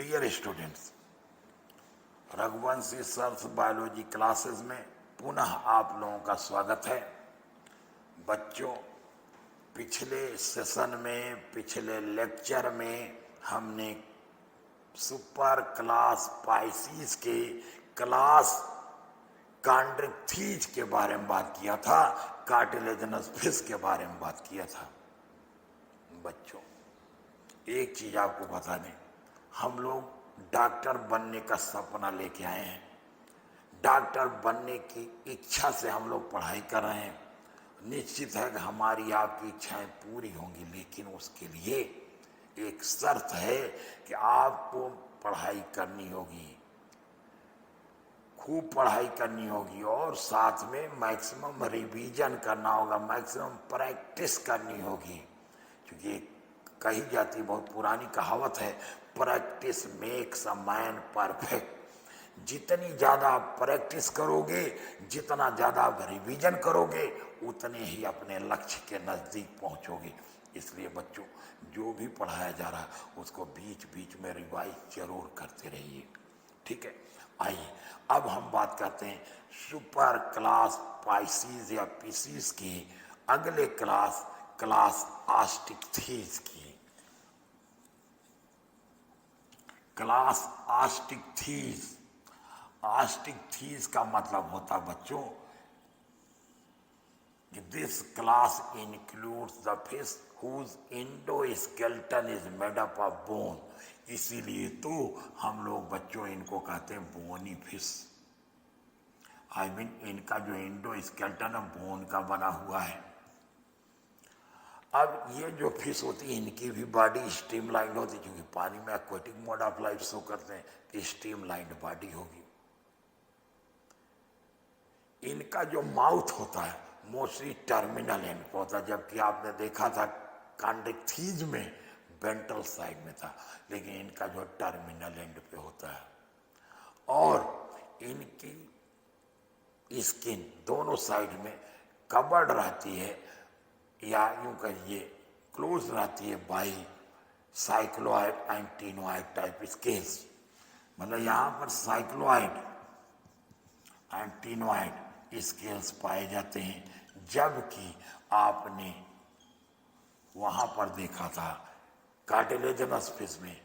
Dear students, Raghuvanshi sir's biology classes में पुनः आप लोगों का स्वागत है। बच्चों, पिछले सेशन में, पिछले लेक्चर में हमने सुपर क्लास पाइसीज के क्लास कॉन्ड्रिक्थीज के बारे में बात किया था, कार्टिलेजिनस फिश के बारे में बात किया था। बच्चों, एक चीज आपको बता दें, हम लोग डॉक्टर बनने का सपना लेके आए हैं। डॉक्टर बनने की इच्छा से हम लोग पढ़ाई कर रहे हैं। निश्चित है कि हमारी आपकी इच्छाएं पूरी होंगी, लेकिन उसके लिए एक शर्त है कि आपको पढ़ाई करनी होगी, खूब पढ़ाई करनी होगी और साथ में मैक्सिमम रिवीजन करना होगा, मैक्सिमम प्रैक्टिस करनी होगी। क्योंकि कही जाती बहुत पुरानी कहावत है, practice makes a man perfect. जितनी ज़्यादा आप प्रैक्टिस करोगे, जितना ज़्यादा आप रिवीजन करोगे, उतने ही अपने लक्ष्य के नज़दीक पहुंचोगे। इसलिए बच्चों, जो भी पढ़ाया जा रहा है उसको बीच बीच में रिवाइज जरूर करते रहिए, ठीक है। आइए अब हम बात करते हैं सुपर क्लास पाइसीज या पीसीज की अगले क्लास आस्टिक्थीज की। क्लास आस्टिक्थीज, आस्टिक्थीज का मतलब होता बच्चों कि this class includes the fish whose endoskeleton is made up of bone. इसीलिए तो हम लोग बच्चों इनको कहते हैं बोनी फिश। आई मीन इनका जो एंडोस्केलेटन है बोन का बना हुआ है। अब ये जो फिश होती है इनकी भी बॉडी स्ट्रीमलाइंड होती है, क्योंकि पानी में aquatic mode of life show करते हैं तो स्ट्रीमलाइंड बॉडी होगी। इनका जो माउथ होता है मोस्टली टर्मिनल एंड पे होता है, जबकि आपने देखा था कॉन्ड्रिक्थीज में वेंट्रल साइड में था, लेकिन इनका जो टर्मिनल एंड पे होता है। और इनकी स्किन दोनों साइड में कवर्ड रहती है, या यूं कहिए क्लोज रहती है by cycloid and ctenoid type scales. मतलब यहाँ पर साइक्लोइड एंड टिनोइड स्केल्स पाए जाते हैं, जबकि आपने वहां पर देखा था कार्टिलेजिनस फिश में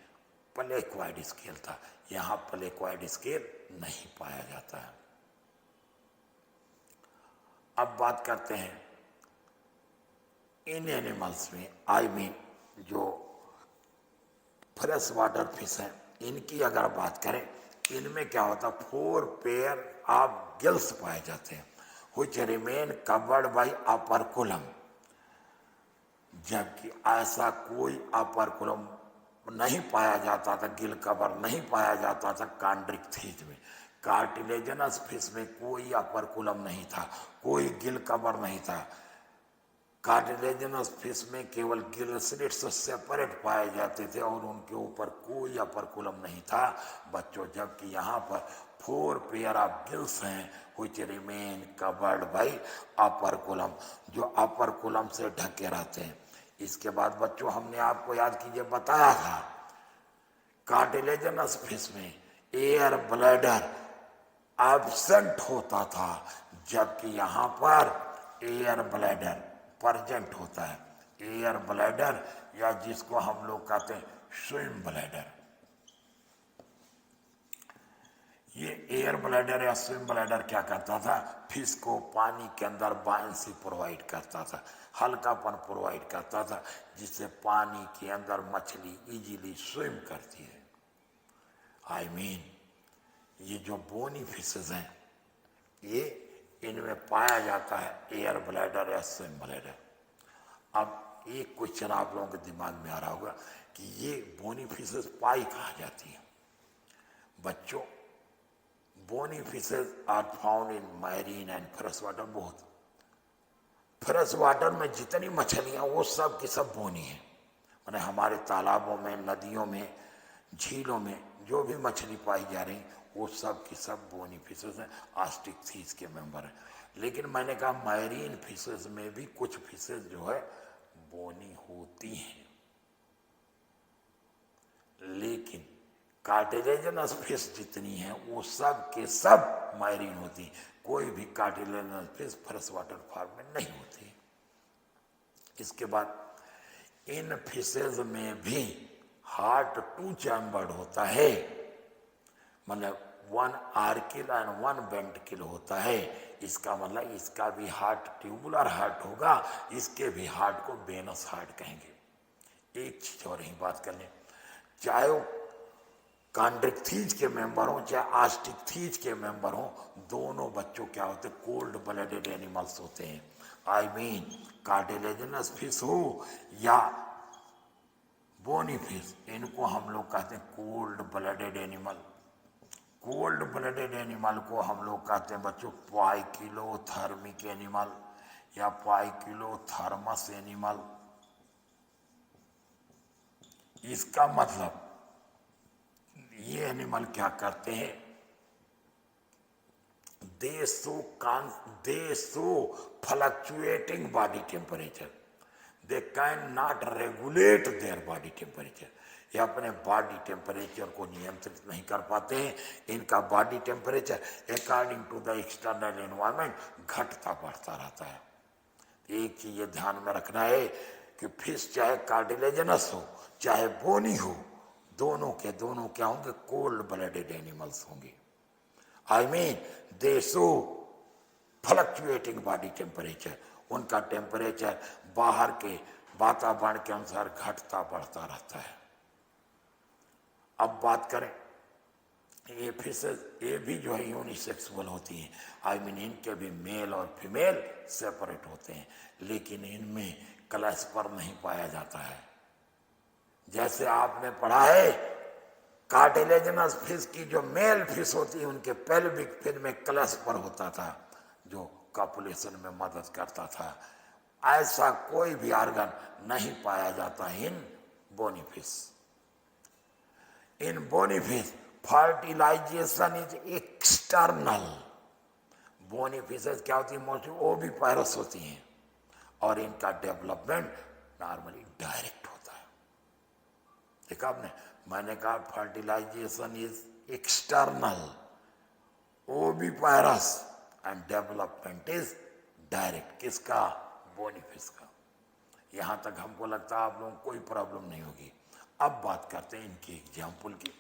प्लेक्वाइड स्केल था। यहाँ प्लेक्वाइड स्केल नहीं पाया जाता है। अब बात करते हैं इन एनिमल्स में, आई मीन जो फ्रेश वाटर फिश है, इनकी अगर बात करें, इनमें क्या होता है 4 पेयर ऑफ गिल्स पाए जाते हैं व्हिच रिमेन कवर्ड बाय अपरकुलम। जबकि ऐसा कोई अपरकुलम नहीं पाया जाता था, गिल कवर नहीं पाया जाता था कॉन्ड्रिक्थीज में। कार्टिलेजिनस फिश में कोई अपरकुलम नहीं था, कोई गिल कवर नहीं था। कार्टिलेजिनस फिश में केवल गिल स्लिट्स सेपरेट पाए जाते थे और उनके ऊपर कोई अपरकुलम नहीं था बच्चों। जबकि यहाँ पर 4 पेयर ऑफ गिल्स हैं व्हिच रिमेन कवर्ड बाय अपरकुलम, जो अपरकुलम से ढके रहते हैं। इसके बाद बच्चों हमने आपको याद कीजिए बताया था कार्टिलेजिनस फिश में एयर ब्लैडर एब्सेंट होता था, जबकि यहाँ पर एयर ब्लैडर प्रेजेंट होता है। एयर ब्लैडर या जिसको हम लोग कहते हैं स्विम ब्लैडर। ये एयर ब्लैडर या स्विम ब्लैडर क्या करता था, फिश को पानी के अंदर बायंसी प्रोवाइड करता था, हल्कापन प्रोवाइड करता था, जिससे पानी के अंदर मछली इजीली स्विम करती है। आई मीन ये जो बोनी फिशेज हैं, ये इनमें पाया जाता है एयर ब्लैडर या स्विम ब्लैडर। अब एक क्वेश्चन आप लोगों के दिमाग में आ रहा होगा कि ये बोनी फिशेज पाई कहाँ जाती है। बच्चों, bony fishes are found in marine and fresh water both. Fresh water में जितनी मछलियां वो सब की सब बोनी है। मैंने हमारे तालाबों में, नदियों में, झीलों में जो भी मछली पाई जा रही वो सब की सब बोनी फिशेज हैं, आस्टिक्थीज के मेंबर हैं। लेकिन मैंने कहा मैरीन फिशेज में भी कुछ फिशेज जो है बोनी होती हैं, लेकिन कार्टिलेजनस फिश जितनी है वो सब के सब मैरीन होती, कोई भी cartilaginous fish fresh water form में नहीं होती। इसके बाद इन फिशेज में भी हार्ट 2 चैम्बर्ड होता है, मतलब 1 आर्किल एंड 1 वेंट्रिकल होता है। इसका मतलब इसका भी हार्ट ट्यूबुलर हार्ट होगा, इसके भी हार्ट को वेनस हार्ट कहेंगे। एक चीज और ही बात कर लें, चाहे वो कॉन्ड्रिक्थीज के मेंबर हो चाहे आस्टिकथीज के मेंबर हो, दोनों बच्चों क्या होते, कोल्ड ब्लडेड एनिमल्स होते हैं। आई मीन कार्टिलेजनस फिश हो या बोनी फिश, इनको हम लोग कहते हैं cold blooded animal. Cold blooded animal को हम लोग कहते हैं बच्चों पाइकिलोथर्मिक एनिमल या पाइकिलोथर्मस एनिमल। इसका मतलब ये एनिमल क्या करते हैं, दे show fluctuating body temperature, they can not regulate their body temperature. ये अपने बॉडी टेम्परेचर को नियंत्रित नहीं कर पाते हैं। इनका body temperature according to the external environment घटता बढ़ता रहता है। एक चीज ये ध्यान में रखना है कि फिश चाहे कार्टिलेजनस हो चाहे बोनी हो, दोनों के दोनों क्या होंगे, कोल्ड ब्लडेड एनिमल्स होंगे। I mean they show fluctuating body temperature, उनका टेम्परेचर बाहर के वातावरण के अनुसार घटता बढ़ता रहता है। अब बात करें ये फिशेज, ये भी जो है यूनिसेक्सुअल होती हैं। आई मीन इनके भी मेल और फीमेल सेपरेट होते हैं, लेकिन इनमें क्लैस्पर नहीं पाया जाता है। जैसे आपने पढ़ा है कार्टिलेजनस फिश की जो मेल फिश होती है उनके पेल्विक फिन में क्लैस्पर होता था जो कॉपुलेशन में मदद करता था। ऐसा कोई भी ऑर्गन नहीं पाया जाता in bony fish. In bony fish fertilization is external. Bony fishes क्या होती है, मोस्टली वो भी पैरस होती हैं और इनका डेवलपमेंट नॉर्मली डायरेक्ट होता है। देखा आपने, मैंने कहा फर्टिलाइजेशन इज एक्सटर्नल, वो भी पैरस एंड डेवलपमेंट इज डायरेक्ट। किसका, बोनी फिश का। यहां तक हमको लगता है आप लोगों को कोई प्रॉब्लम नहीं होगी। अब बात करते हैं इनकी एग्जाम्पल की।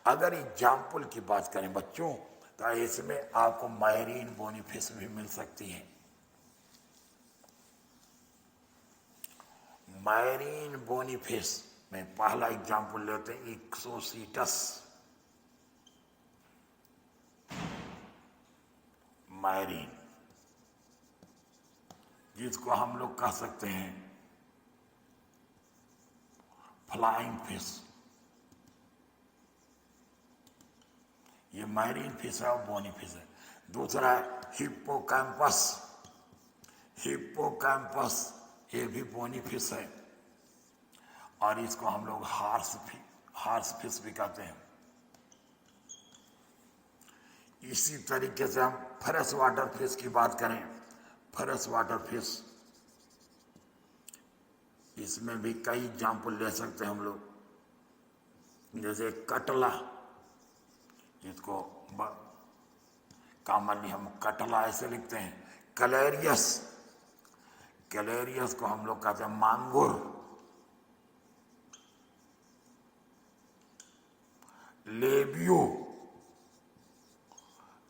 अगर एग्जाम्पल की बात करें बच्चों तो इसमें आपको मैरीन बोनी फिश भी मिल सकती है। मैरीन बोनी फिश में पहला एग्जाम्पल लेते हैं इक्सोसीटस मैरीन, जिसको हम लोग कह सकते हैं फ्लाइंग फिश। ये मैरीन फिश है और बोनी फिश है। दूसरा है हिप्पोकैम्पस। हिप्पोकैम्पस ये भी बोनी फिश है और इसको हम लोग हार्स फिश भी कहते हैं। इसी तरीके से हम फ्रेश वाटर फिश की बात करें, फ्रेश वाटर फिश, इसमें भी कई एग्जाम्पल ले सकते हैं हम लोग। जैसे कटला, जिसको कॉमनली हम कटला ऐसे लिखते हैं। कैलेरियस, कैलेरियस को हम लोग कहते हैं मांगुर। लेबियो,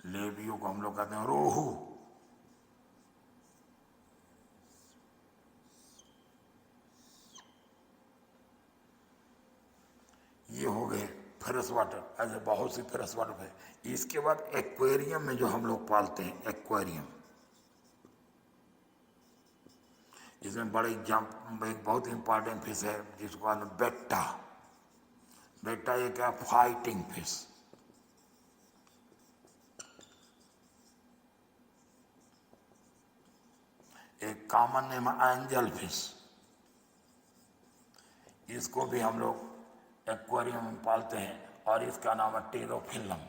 लेबियो को हम लोग कहते हैं रोहू। ये हो गए फ्रेश वाटर, ऐसे बहुत सी फ्रेश वाटर है। इसके बाद एक्वेरियम में जो हम लोग पालते हैं, एक्वेरियम, इसमें बड़े एक बहुत इंपॉर्टेंट फिश है जिसको कहते हैं बेट्टा। बेट्टा ये क्या, फाइटिंग फिश। एक कॉमन नेम है एंजल फिश। इसको भी हम लोग एक्वेरियम में पालते हैं और इसका नाम है टेरोफिलम।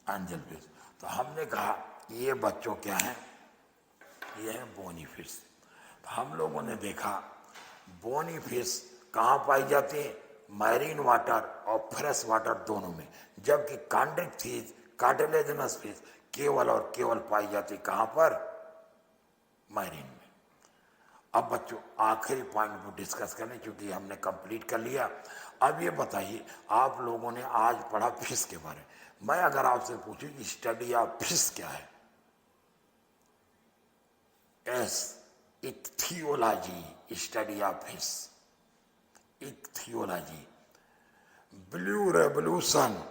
Angel fish. तो हमने कहा ये बच्चों क्या है, ये है बोनी फिश। हम लोगों ने देखा बोनी फिश कहाँ पाई जाती है, मैरीन वाटर और फ्रेश वाटर दोनों में, जबकि कांड्रिक फिश, कार्टिलेजिनस फिश केवल और केवल पाई जाती कहाँ पर, मैरीन में। अब बच्चों आखिरी पॉइंट को डिस्कस करें क्योंकि हमने कंप्लीट कर लिया। अब ये बताइए, आप लोगों ने आज पढ़ा फिश के बारे में, मैं अगर आपसे पूछूं कि स्टडी ऑफ फिश क्या है, as ichthyology, study of fish, ichthyology. Blue revolution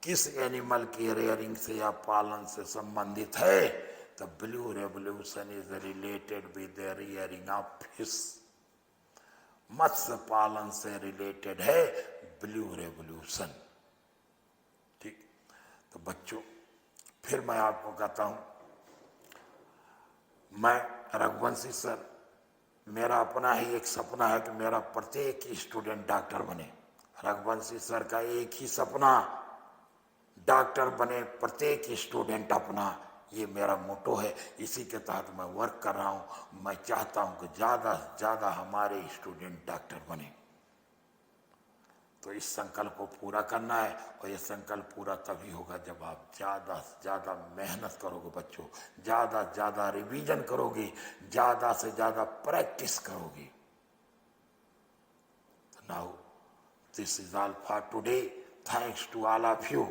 किस एनिमल की रेयरिंग से या पालन से संबंधित है, तो blue revolution is related with the rearing of fish, मत्स्य पालन से रिलेटेड है ब्लू रेवोल्यूशन। ठीक, तो बच्चों फिर मैं आपको कहता हूं, मैं रघुवंशी सर, मेरा अपना ही एक सपना है कि मेरा प्रत्येक स्टूडेंट डॉक्टर बने। रघुवंशी सर का एक ही सपना, डॉक्टर बने प्रत्येक स्टूडेंट अपना, ये मेरा मोटो है। इसी के तहत मैं वर्क कर रहा हूँ। मैं चाहता हूँ कि ज़्यादा से ज़्यादा हमारे स्टूडेंट डॉक्टर बने। तो इस संकल्प को पूरा करना है, और ये संकल्प पूरा तभी होगा जब आप ज़्यादा से ज़्यादा मेहनत करोगे बच्चों, ज़्यादा से ज़्यादा रिवीजन करोगे, ज़्यादा से ज़्यादा प्रैक्टिस करोगे। Now this is all for today, thanks to all of you.